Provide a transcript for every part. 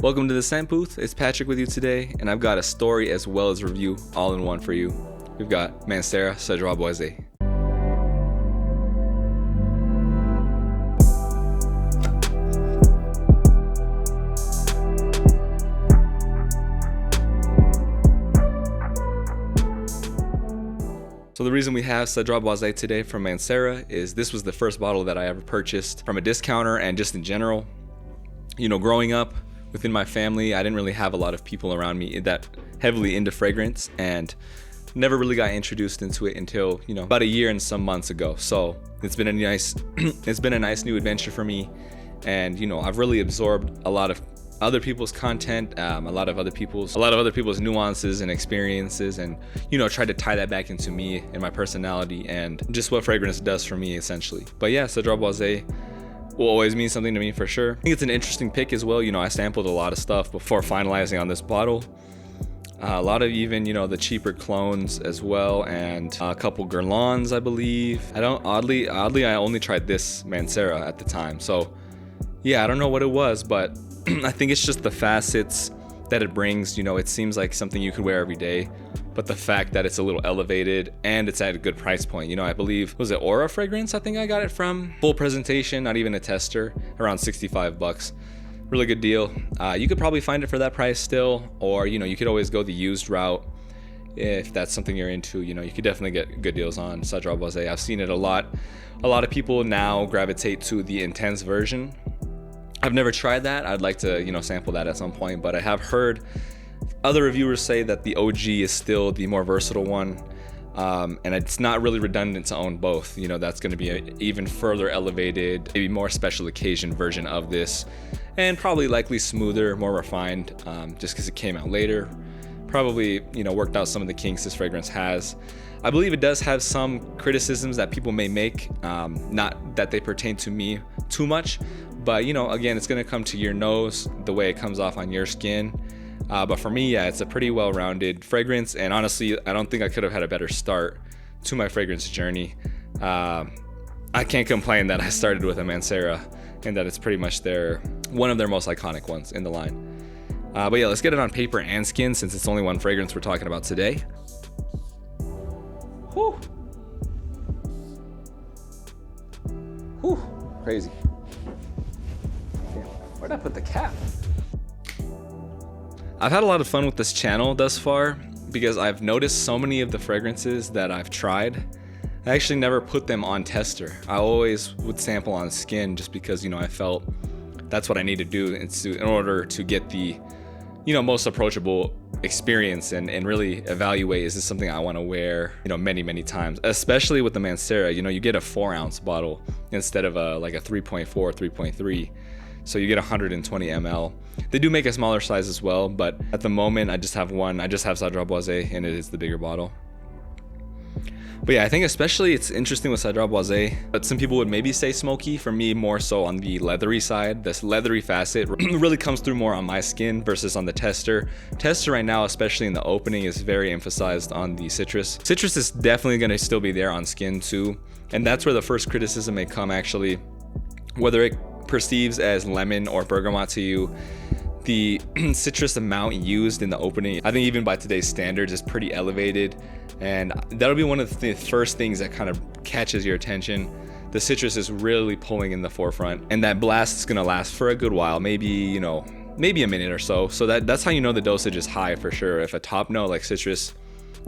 Welcome to the Scent Booth. It's Patrick with you today, and I've got a story as well as a review all in one for you. We've got Mancera Cedra Boise. So the reason we have Cedra Boise today from Mancera is this was the first bottle that I ever purchased from a discounter, and just in general, you know, growing up within my family, I didn't really have a lot of people around me that heavily into fragrance, and never really got introduced into it until, you know, about a year and some months ago. So it's been a nice new adventure for me, and you know, I've really absorbed a lot of other people's content, a lot of other people's nuances and experiences, and you know, tried to tie that back into me and my personality and just what fragrance does for me essentially. But yeah, Cedra Boise will always mean something to me for sure. I think it's an interesting pick as well. You know, I sampled a lot of stuff before finalizing on this bottle. A lot of even, you know, the cheaper clones as well, and a couple Guerlains, I believe. Oddly, I only tried this Mancera at the time. So yeah, I don't know what it was, but I think it's just the facets that it brings. You know, it seems like something you could wear every day, but the fact that it's a little elevated and it's at a good price point. You know, I believe, was it Aura fragrance? I think I got it from. Full presentation, not even a tester, around 65 bucks. Really good deal. You could probably find it for that price still, or you know, you could always go the used route if that's something you're into. You know, you could definitely get good deals on Cedra Boise. I've seen it a lot. A lot of people now gravitate to the intense version. I've never tried that. I'd like to, you know, sample that at some point, but I have heard other reviewers say that the OG is still the more versatile one, and it's not really redundant to own both. You know, that's going to be an even further elevated, maybe more special occasion version of this, and probably likely smoother, more refined, just because it came out later. Probably, you know, worked out some of the kinks this fragrance has. I believe it does have some criticisms that people may make, not that they pertain to me too much, but you know, again, it's going to come to your nose, the way it comes off on your skin. But for me, yeah, it's a pretty well-rounded fragrance, and honestly, I don't think I could have had a better start to my fragrance journey. I can't complain that I started with a Mancera, and that it's pretty much one of their most iconic ones in the line. But yeah, let's get it on paper and skin, since it's only one fragrance we're talking about today. Whew. Whew. Crazy. Where'd I put the cap? I've had a lot of fun with this channel thus far because I've noticed so many of the fragrances that I've tried, I actually never put them on tester. I always would sample on skin just because, you know, I felt that's what I need to do in order to get the, you know, most approachable experience and really evaluate, is this something I want to wear, you know, many times, especially with the Mancera. You know, you get a 4-ounce bottle instead of like a 3.4, 3.3. So you get 120 ml. They do make a smaller size as well, but at the moment I just have one. I just have Cedra Boise, and it is the bigger bottle. But yeah, I think especially it's interesting with Cedra Boise, but some people would maybe say smoky. For me, more so on the leathery side. This leathery facet really comes through more on my skin versus on the tester. Tester right now, especially in the opening, is very emphasized on the citrus. Citrus is definitely going to still be there on skin too, and that's where the first criticism may come actually, whether it perceives as lemon or bergamot to you. The citrus amount used in the opening, I think even by today's standards, is pretty elevated, and that'll be one of the first things that kind of catches your attention. The citrus is really pulling in the forefront, and that blast is gonna last for a good while, maybe, you know, maybe a minute or so. So that's how you know the dosage is high for sure. If a top note like citrus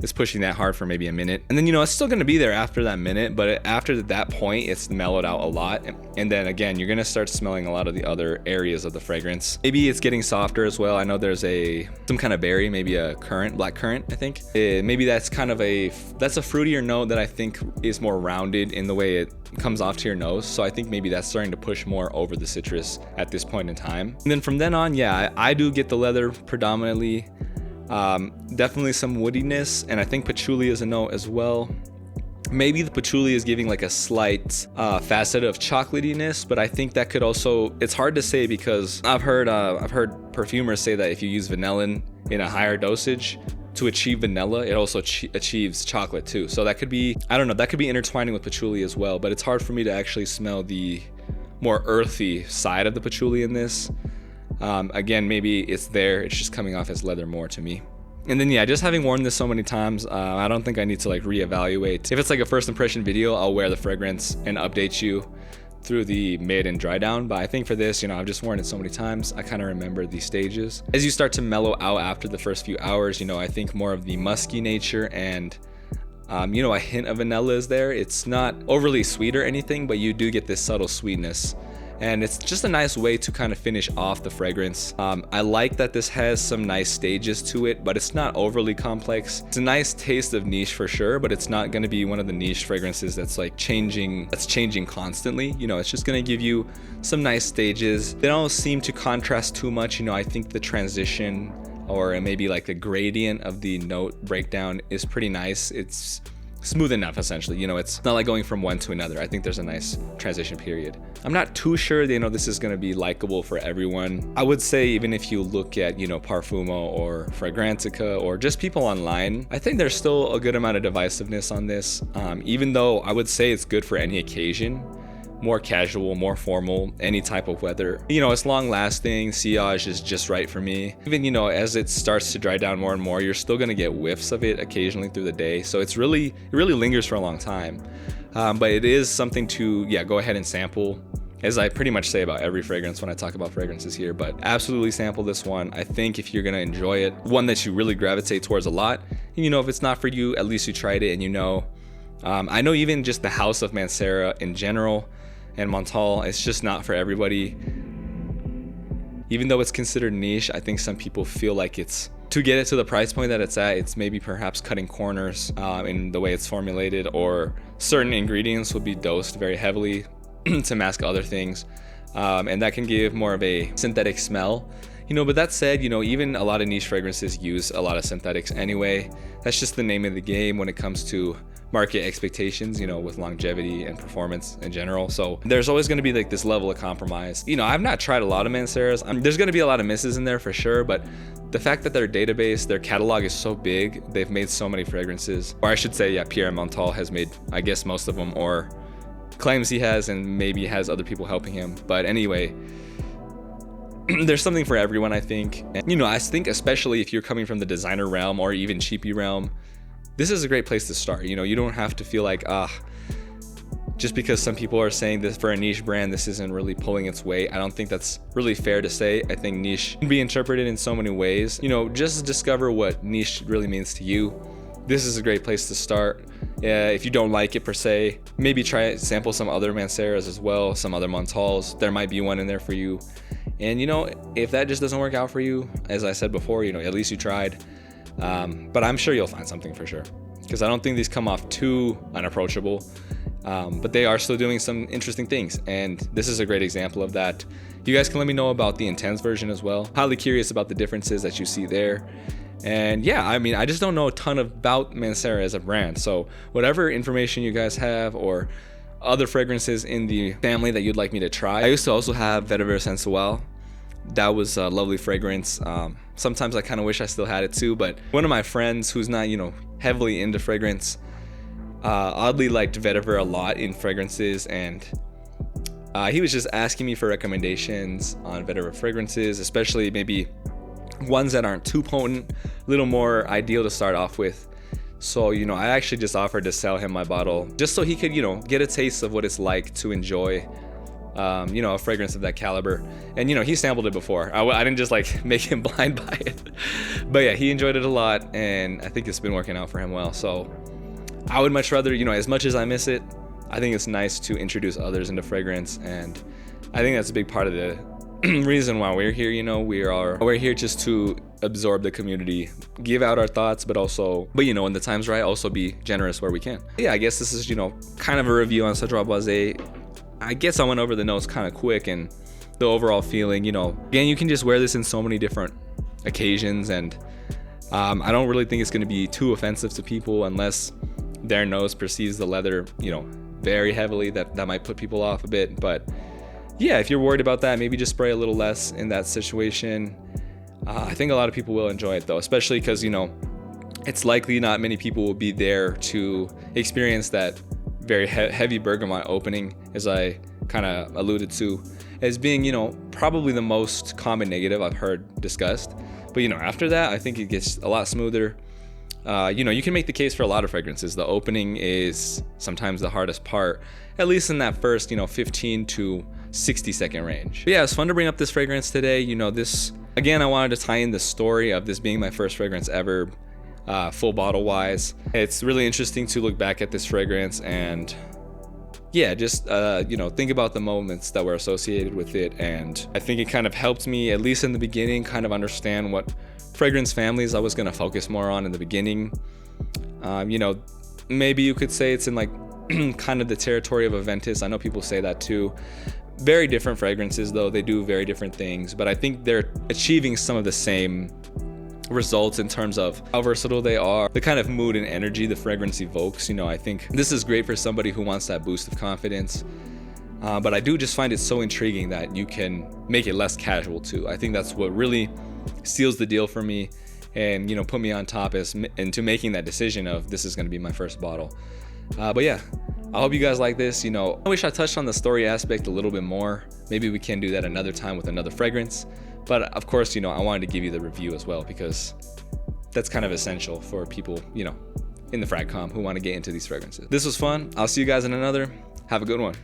is pushing that hard for maybe a minute, and then, you know, it's still going to be there after that minute, but after that point it's mellowed out a lot, and then again you're going to start smelling a lot of the other areas of the fragrance. Maybe it's getting softer as well. I know there's some kind of berry, maybe a black currant, I think. Maybe that's kind of that's a fruitier note that I think is more rounded in the way it comes off to your nose. So I think maybe that's starting to push more over the citrus at this point in time. And then from then on, yeah, I do get the leather predominantly. Definitely some woodiness, and I think patchouli is a note as well. Maybe the patchouli is giving like a slight facet of chocolatiness, but I think that could also, it's hard to say because I've heard perfumers say that if you use vanillin in a higher dosage to achieve vanilla, it also achieves chocolate too. So that could be, I don't know, that could be intertwining with patchouli as well, but it's hard for me to actually smell the more earthy side of the patchouli in this. Again, maybe it's there, it's just coming off as leather more to me. And then yeah, just having worn this so many times, I don't think I need to like reevaluate. If it's like a first impression video, I'll wear the fragrance and update you through the mid and dry down. But I think for this, I've just worn it so many times, I kind of remember these stages. As you start to mellow out after the first few hours, I think more of the musky nature and a hint of vanilla is there. It's not overly sweet or anything, but you do get this subtle sweetness. And it's just a nice way to kind of finish off the fragrance. I like that this has some nice stages to it, but it's not overly complex. It's a nice taste of niche for sure, but it's not going to be one of the niche fragrances that's like changing constantly. It's just going to give you some nice stages. They don't seem to contrast too much. I think the transition or maybe like the gradient of the note breakdown is pretty nice. It's smooth enough, essentially. It's not like going from one to another. I think there's a nice transition period. I'm not too sure this is going to be likable for everyone. I would say even if you look at Parfumo or Fragrantica or just people online, I think there's still a good amount of divisiveness on this, even though I would say it's good for any occasion. More casual, more formal, any type of weather. It's long lasting, sillage is just right for me. Even, as it starts to dry down more and more, you're still gonna get whiffs of it occasionally through the day. So it really lingers for a long time. But it is something to, go ahead and sample, as I pretty much say about every fragrance when I talk about fragrances here, but absolutely sample this one. I think if you're gonna enjoy it, one that you really gravitate towards a lot, and if it's not for you, at least you tried it and I know even just the house of Mancera in general, and Montal, it's just not for everybody. Even though it's considered niche, I think some people feel like to get it to the price point that it's at, it's maybe perhaps cutting corners in the way it's formulated, or certain ingredients will be dosed very heavily to mask other things, and that can give more of a synthetic smell. But that said, even a lot of niche fragrances use a lot of synthetics anyway. That's just the name of the game when it comes to market expectations, with longevity and performance in general. So there's always going to be like this level of compromise. I've not tried a lot of Manceras. There's going to be a lot of misses in there for sure, but the fact that their database, their catalog is so big, they've made so many fragrances, or I should say, Pierre Montal has made, I guess, most of them, or claims he has, and maybe has other people helping him. But anyway, there's something for everyone, I think. And, I think especially if you're coming from the designer realm or even cheapy realm, this is a great place to start. You don't have to feel like, just because some people are saying this for a niche brand, this isn't really pulling its weight. I don't think that's really fair to say. I think niche can be interpreted in so many ways. Just discover what niche really means to you. This is a great place to start. If you don't like it per se, maybe sample some other Manceras as well, some other Montals. There might be one in there for you. And if that just doesn't work out for you, as I said before, at least you tried. But I'm sure you'll find something for sure, because I don't think these come off too unapproachable, but they are still doing some interesting things, and this is a great example of that. You guys can let me know about the Intense version as well. Highly curious about the differences that you see there. And I just don't know a ton about Mancera as a brand, so whatever information you guys have or other fragrances in the family that you'd like me to try. I used to also have Vetiver Sensual. That was a lovely fragrance. Sometimes I kind of wish I still had it too, but one of my friends who's not, heavily into fragrance, oddly liked Vetiver a lot in fragrances, and he was just asking me for recommendations on Vetiver fragrances, especially maybe ones that aren't too potent, a little more ideal to start off with. So, I actually just offered to sell him my bottle just so he could, get a taste of what it's like to enjoy a fragrance of that caliber. And he sampled it before. I didn't just like make him blind buy it, but yeah, he enjoyed it a lot, and I think it's been working out for him well. So I would much rather, as much as I miss it, I think it's nice to introduce others into fragrance, and I think that's a big part of the reason why we're here. We're here just to absorb the community, give out our thoughts, but when the time's right, also be generous where we can. Yeah, I guess this is kind of a review on Cedroit Boisé. I guess I went over the notes kind of quick, and the overall feeling, again, you can just wear this in so many different occasions, and I don't really think it's going to be too offensive to people unless their nose perceives the leather, very heavily. That might put people off a bit, but yeah, if you're worried about that, maybe just spray a little less in that situation. I think a lot of people will enjoy it though, especially because, it's likely not many people will be there to experience that very heavy bergamot opening, as I kind of alluded to, as being, probably the most common negative I've heard discussed. But after that, I think it gets a lot smoother. You can make the case for a lot of fragrances. The opening is sometimes the hardest part, at least in that first 15 to 60 second range. But yeah, it's fun to bring up this fragrance today. This, again, I wanted to tie in the story of this being my first fragrance ever, full bottle wise. It's really interesting to look back at this fragrance and just think about the moments that were associated with it. And I think it kind of helped me, at least in the beginning, kind of understand what fragrance families I was going to focus more on in the beginning. Maybe you could say it's in like kind of the territory of Aventus. I know people say that too. Very different fragrances though. They do very different things, but I think they're achieving some of the same results in terms of how versatile they are, the kind of mood and energy the fragrance evokes. I think this is great for somebody who wants that boost of confidence. But I do just find it so intriguing that you can make it less casual too. I think that's what really seals the deal for me and put me on top into making that decision of this is going to be my first bottle. But yeah, I hope you guys like this. I wish I touched on the story aspect a little bit more. Maybe we can do that another time with another fragrance. But of course, I wanted to give you the review as well because that's kind of essential for people, in the frag com who want to get into these fragrances. This was fun. I'll see you guys in another. Have a good one.